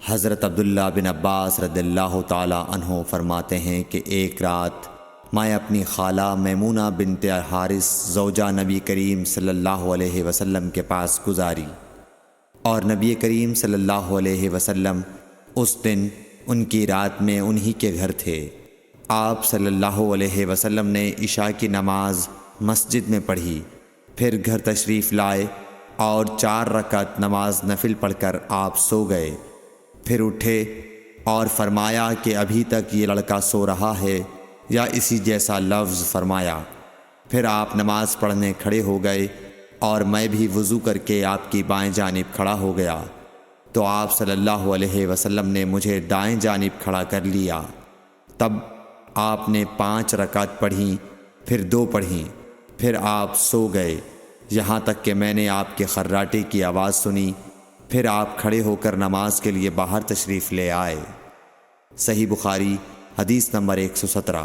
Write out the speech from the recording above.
حضرت عبداللہ بن عباس رضی اللہ تعالی عنہ فرماتے ہیں کہ ایک رات میں اپنی خالہ میمونہ بنت حارث زوجہ نبی کریم صلی اللہ علیہ وسلم کے پاس گزاری، اور نبی کریم صلی اللہ علیہ وسلم اس دن ان کی رات میں انہی کے گھر تھے۔ آپ صلی اللہ علیہ وسلم نے عشاء کی نماز مسجد میں پڑھی، پھر گھر تشریف لائے اور 4 رکعت نماز نفل پڑھ کر آپ سو گئے۔ پھر اٹھے اور فرمایا کہ ابھی تک یہ لڑکا سو رہا ہے یا اسی جیسا لفظ فرمایا۔ پھر آپ نماز پڑھنے کھڑے ہو گئے اور میں بھی وضو کر کے آپ کی بائیں جانب کھڑا ہو گیا، تو آپ صلی اللہ علیہ وسلم نے مجھے دائیں جانب کھڑا کر لیا۔ تب آپ نے 5 رکعت پڑھیں، پھر 2 پڑھیں، پھر آپ سو گئے، یہاں تک کہ میں نے آپ کے خراٹے کی آواز سنی۔ پھر آپ کھڑے ہو کر نماز کے لیے باہر تشریف لے آئے۔ صحیح بخاری حدیث نمبر 117۔